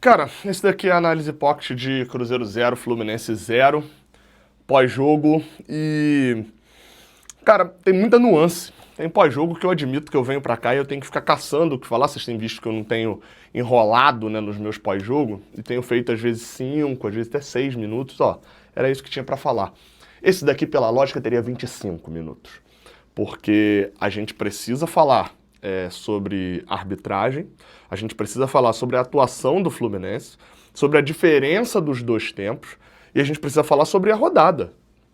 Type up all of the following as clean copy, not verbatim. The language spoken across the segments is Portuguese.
Cara, esse daqui é a análise pocket de Cruzeiro 0, Fluminense 0, pós-jogo e... Cara, tem muita nuance. Tem pós-jogo que eu admito que eu venho pra cá e eu tenho que ficar caçando o que falar. Vocês têm visto que eu não tenho enrolado, né, nos meus pós-jogo e tenho feito às vezes 5, às vezes até 6 minutos, ó. Era isso que tinha pra falar. Esse daqui, pela lógica, teria 25 minutos. Porque a gente precisa falar sobre arbitragem, a gente precisa falar sobre a atuação do Fluminense, sobre a diferença dos dois tempos e a gente precisa falar sobre a rodada.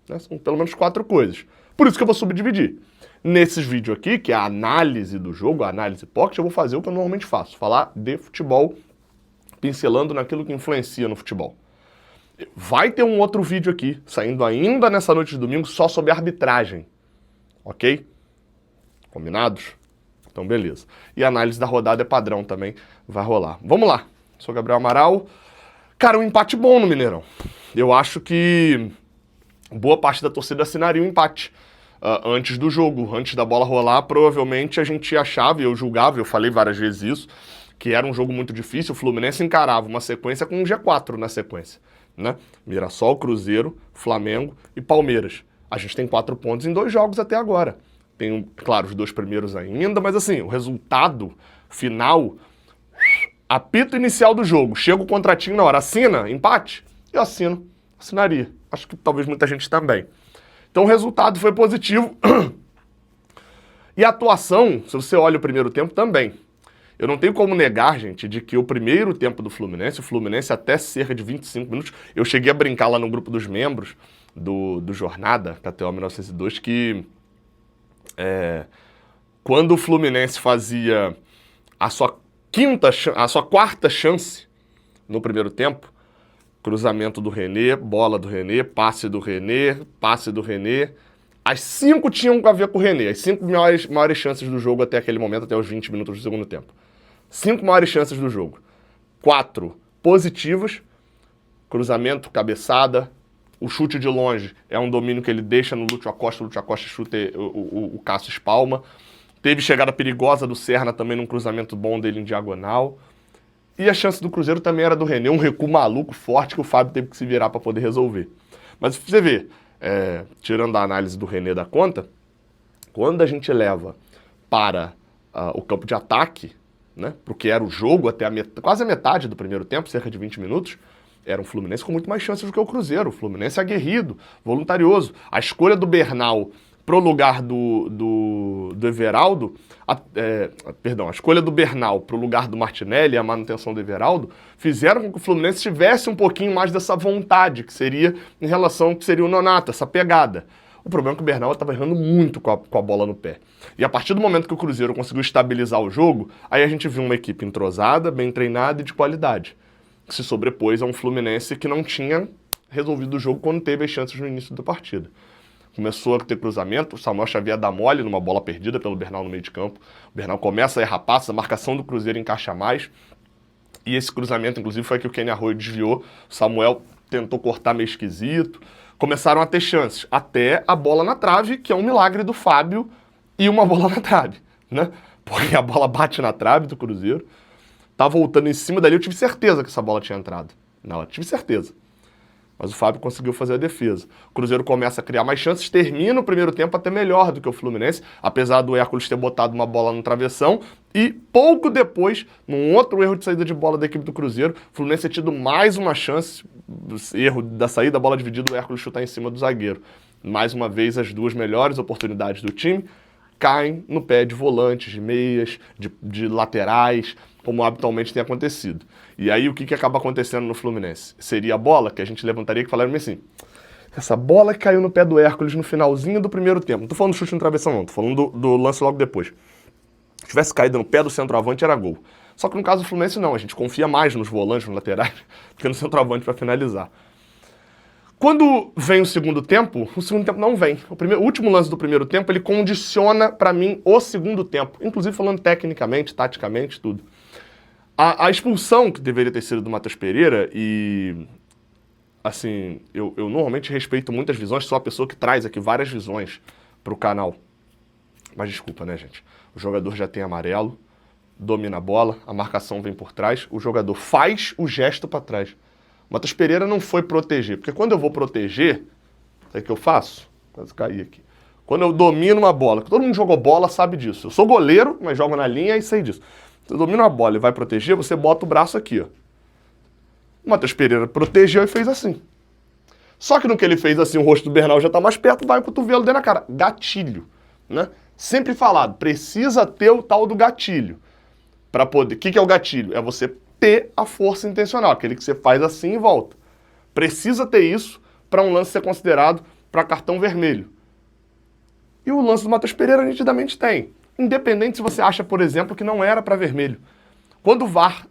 Né? São pelo menos 4 coisas. Por isso que eu vou subdividir. Nesses vídeos aqui, que é a análise do jogo, a análise pocket, eu vou fazer o que eu normalmente faço, falar de futebol, pincelando naquilo que influencia no futebol. Vai ter um outro vídeo aqui, saindo ainda nessa noite de domingo, só sobre arbitragem. Ok? Combinados? Então, beleza. E a análise da rodada é padrão também, vai rolar. Vamos lá. Sou Gabriel Amaral. Cara, um empate bom no Mineirão. Eu acho que boa parte da torcida assinaria um empate antes do jogo, antes da bola rolar. Provavelmente a gente achava, e eu julgava, eu falei várias vezes isso, que era um jogo muito difícil. O Fluminense encarava uma sequência com um G4 na sequência, né? Mirassol, Cruzeiro, Flamengo e Palmeiras. A gente tem 4 pontos em 2 jogos até agora. Tem, claro, os 2 primeiros ainda, mas assim, o resultado final, apito inicial do jogo, chega o contratinho na hora, assina, empate? Eu assino, assinaria. Acho que talvez muita gente também. Então o resultado foi positivo. E a atuação, se você olha o primeiro tempo, também. Eu não tenho como negar, gente, de que o primeiro tempo do Fluminense, o Fluminense até cerca de 25 minutos, eu cheguei a brincar lá no grupo dos membros do Jornada, KTO 1902, que quando o Fluminense fazia a sua quarta chance no primeiro tempo, cruzamento do René, bola do René, passe do René, as 5 tinham a ver com o René, as 5 maiores chances do jogo até aquele momento, até os 20 minutos do segundo tempo. 5 maiores chances do jogo. 4 positivas, cruzamento, cabeçada, o chute de longe é um domínio que ele deixa no Lúcio Acosta chuta, o Cássio espalma. Teve chegada perigosa do Serna também num cruzamento bom dele em diagonal. E a chance do Cruzeiro também era do René, um recuo maluco, forte, que o Fábio teve que se virar para poder resolver. Mas você vê, tirando a análise do René da conta, quando a gente leva para o campo de ataque, né, porque era o jogo até quase a metade do primeiro tempo, cerca de 20 minutos, era um Fluminense com muito mais chances do que o Cruzeiro. O Fluminense aguerrido, voluntarioso. A escolha do Bernal pro lugar do Everaldo, a escolha do Bernal pro lugar do Martinelli e a manutenção do Everaldo fizeram com que o Fluminense tivesse um pouquinho mais dessa vontade, que seria em relação ao que seria o Nonato, essa pegada. O problema é que o Bernal estava errando muito com a bola no pé. E a partir do momento que o Cruzeiro conseguiu estabilizar o jogo, aí a gente viu uma equipe entrosada, bem treinada e de qualidade, que se sobrepôs a um Fluminense que não tinha resolvido o jogo quando teve as chances no início da partida. Começou a ter cruzamento, o Samuel Xavier dá mole numa bola perdida pelo Bernal no meio de campo. O Bernal começa a errar passes, a marcação do Cruzeiro encaixa mais. E esse cruzamento, inclusive, foi que o Kenny Arroyo desviou. O Samuel tentou cortar meio esquisito. Começaram a ter chances, até a bola na trave, que é um milagre do Fábio e uma bola na trave, né? Porque a bola bate na trave do Cruzeiro. Tá voltando em cima dali, eu tive certeza que essa bola tinha entrado. Não, eu tive certeza. Mas o Fábio conseguiu fazer a defesa. O Cruzeiro começa a criar mais chances, termina o primeiro tempo até melhor do que o Fluminense, apesar do Hércules ter botado uma bola no travessão, e pouco depois, num outro erro de saída de bola da equipe do Cruzeiro, o Fluminense tinha tido mais uma chance, erro da saída, bola dividida, o Hércules chutar em cima do zagueiro. Mais uma vez, as 2 melhores oportunidades do time caem no pé de volantes, de meias, de laterais, como habitualmente tem acontecido. E aí o que acaba acontecendo no Fluminense? Seria a bola que a gente levantaria e falaria assim, essa bola que caiu no pé do Hércules no finalzinho do primeiro tempo, não tô falando do chute no travessão não, tô falando do lance logo depois. Se tivesse caído no pé do centroavante era gol. Só que no caso do Fluminense não, a gente confia mais nos volantes, nos laterais, do que no centroavante para finalizar. Quando vem o segundo tempo não vem. O último lance do primeiro tempo, ele condiciona para mim o segundo tempo, inclusive falando tecnicamente, taticamente, tudo. A expulsão que deveria ter sido do Matheus Pereira, e assim, eu normalmente respeito muitas visões, sou a pessoa que traz aqui várias visões pro canal. Mas desculpa, né, gente? O jogador já tem amarelo, domina a bola, a marcação vem por trás, o jogador faz o gesto para trás. O Matheus Pereira não foi proteger, porque quando eu vou proteger, sabe o que eu faço? Quase caí aqui. Quando eu domino uma bola, todo mundo jogou bola sabe disso. Eu sou goleiro, mas jogo na linha e sei disso. Se eu domino uma bola e vai proteger, você bota o braço aqui, ó. O Matheus Pereira protegeu e fez assim. Só que no que ele fez assim, o rosto do Bernal já tá mais perto, vai o cotovelo dentro da cara. Gatilho, né? Sempre falado, precisa ter o tal do gatilho. Para poder... O que é o gatilho? É você ter a força intencional, aquele que você faz assim e volta. Precisa ter isso para um lance ser considerado para cartão vermelho. E o lance do Matheus Pereira nitidamente tem. Independente se você acha, por exemplo, que não era para vermelho. Quando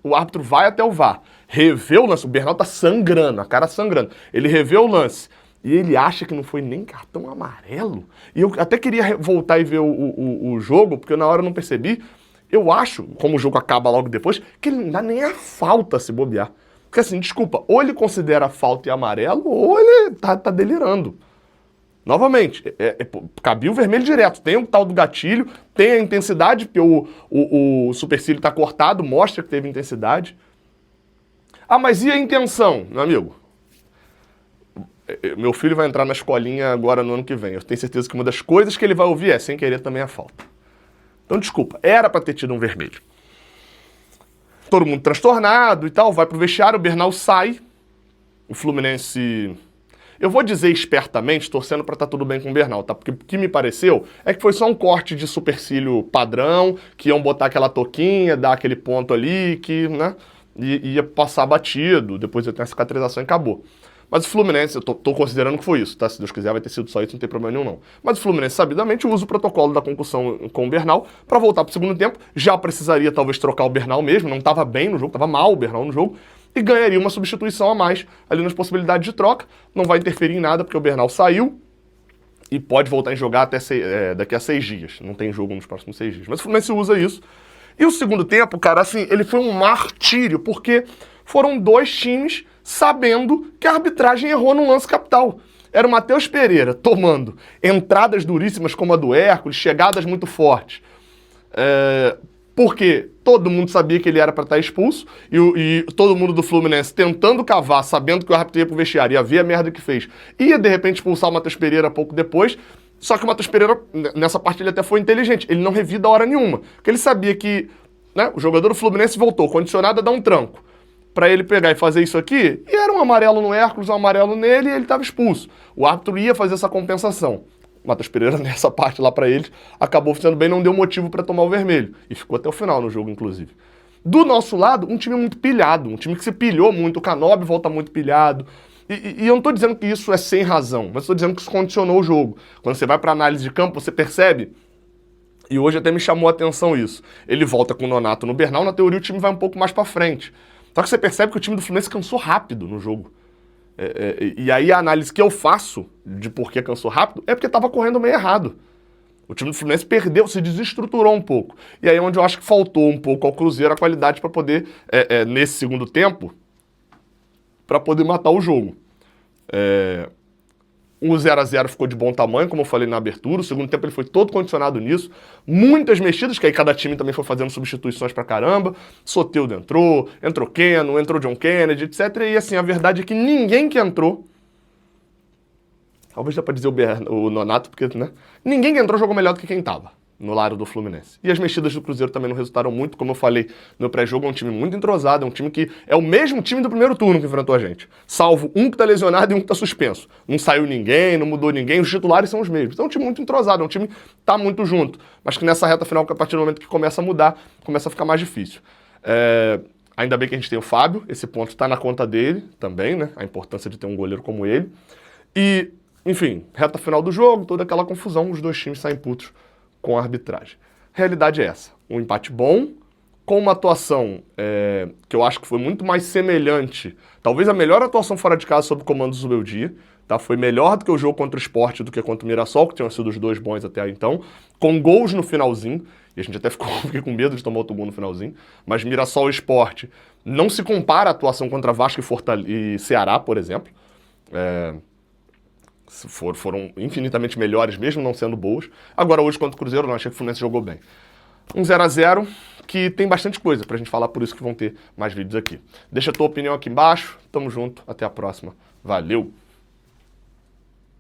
o árbitro vai até o VAR, revê o lance, o Bernal tá sangrando, a cara sangrando. Ele revê o lance e ele acha que não foi nem cartão amarelo. E eu até queria voltar e ver o jogo, porque na hora eu não percebi. Eu acho, como o jogo acaba logo depois, que ele não dá nem a falta se bobear. Porque assim, desculpa, ou ele considera falta e amarelo, ou ele tá delirando. Novamente, cabia o vermelho direto. Tem o tal do gatilho, tem a intensidade, porque o supercílio tá cortado, mostra que teve intensidade. Ah, mas e a intenção, meu amigo? Meu filho vai entrar na escolinha agora no ano que vem. Eu tenho certeza que uma das coisas que ele vai ouvir é, sem querer, também a falta. Então, desculpa, era pra ter tido um vermelho. Todo mundo transtornado e tal, vai pro vestiário, o Bernal sai, o Fluminense... Eu vou dizer espertamente, torcendo pra estar tudo bem com o Bernal, tá? Porque o que me pareceu é que foi só um corte de supercílio padrão, que iam botar aquela touquinha, dar aquele ponto ali, que, né, ia passar batido, depois ia ter a cicatrização e acabou. Mas o Fluminense, eu tô considerando que foi isso, tá? Se Deus quiser vai ter sido só isso, não tem problema nenhum não. Mas o Fluminense, sabidamente, usa o protocolo da concussão com o Bernal pra voltar pro segundo tempo. Já precisaria talvez trocar o Bernal mesmo, não tava bem no jogo, tava mal o Bernal no jogo. E ganharia uma substituição a mais ali nas possibilidades de troca. Não vai interferir em nada, porque o Bernal saiu e pode voltar a jogar até daqui a 6 dias. Não tem jogo nos próximos 6 dias. Mas o Fluminense usa isso. E o segundo tempo, cara, assim, ele foi um martírio, porque foram 2 times sabendo que a arbitragem errou no lance capital. Era o Matheus Pereira tomando entradas duríssimas como a do Hércules, chegadas muito fortes. Porque todo mundo sabia que ele era para estar expulso e todo mundo do Fluminense tentando cavar, sabendo que o árbitro ia pro vestiário, ia ver a merda que fez. Ia, de repente, expulsar o Matheus Pereira pouco depois, só que o Matheus Pereira, nessa parte, ele até foi inteligente. Ele não revida a hora nenhuma, porque ele sabia que, né, o jogador do Fluminense voltou, condicionado a dar um tranco, para ele pegar e fazer isso aqui, e era um amarelo no Hércules, um amarelo nele, e ele estava expulso. O árbitro ia fazer essa compensação. O Matheus Pereira, nessa parte lá pra eles, acabou sendo bem, não deu motivo pra tomar o vermelho. E ficou até o final no jogo, inclusive. Do nosso lado, um time muito pilhado, um time que se pilhou muito, o Canóbio volta muito pilhado. E eu não tô dizendo que isso é sem razão, mas tô dizendo que isso condicionou o jogo. Quando você vai pra análise de campo, você percebe, e hoje até me chamou a atenção isso, ele volta com o Nonato no Bernal, na teoria o time vai um pouco mais pra frente. Só que você percebe que o time do Fluminense cansou rápido no jogo. E aí a análise que eu faço de por que cansou rápido é porque estava correndo meio errado. O time do Fluminense perdeu, se desestruturou um pouco. E aí é onde eu acho que faltou um pouco ao Cruzeiro a qualidade para poder, nesse segundo tempo, para poder matar o jogo. O 0x0 ficou de bom tamanho, como eu falei na abertura. O segundo tempo ele foi todo condicionado nisso. Muitas mexidas, que aí cada time também foi fazendo substituições pra caramba. Soteldo entrou Keno, entrou John Kennedy, etc. E assim, a verdade é que ninguém que entrou, talvez dá pra dizer o Nonato, porque, né? Ninguém que entrou jogou melhor do que quem tava no lado do Fluminense. E as mexidas do Cruzeiro também não resultaram muito, como eu falei no pré-jogo, é um time muito entrosado, é um time que é o mesmo time do primeiro turno que enfrentou a gente, salvo um que tá lesionado e um que tá suspenso. Não saiu ninguém, não mudou ninguém, os titulares são os mesmos. Então é um time muito entrosado, é um time que tá muito junto, mas que nessa reta final, a partir do momento que começa a mudar, começa a ficar mais difícil. Ainda bem que a gente tem o Fábio, esse ponto tá na conta dele também, né, a importância de ter um goleiro como ele. E, enfim, reta final do jogo, toda aquela confusão, os dois times saem putos com a arbitragem. Realidade é essa, um empate bom, com uma atuação que eu acho que foi muito mais semelhante, talvez a melhor atuação fora de casa sob o comando do Zubeldia, tá? Foi melhor do que o jogo contra o Sport do que contra o Mirassol, que tinham sido os dois bons até então, com gols no finalzinho, e a gente até fiquei com medo de tomar outro gol no finalzinho, mas Mirassol e Sport não se compara a atuação contra Vasco e Ceará, por exemplo. Foram infinitamente melhores, mesmo não sendo boas. Agora, hoje, contra o Cruzeiro, não achei que o Fluminense jogou bem. 1-0-0, que tem bastante coisa pra gente falar, por isso que vão ter mais vídeos aqui. Deixa a tua opinião aqui embaixo, tamo junto, até a próxima, valeu!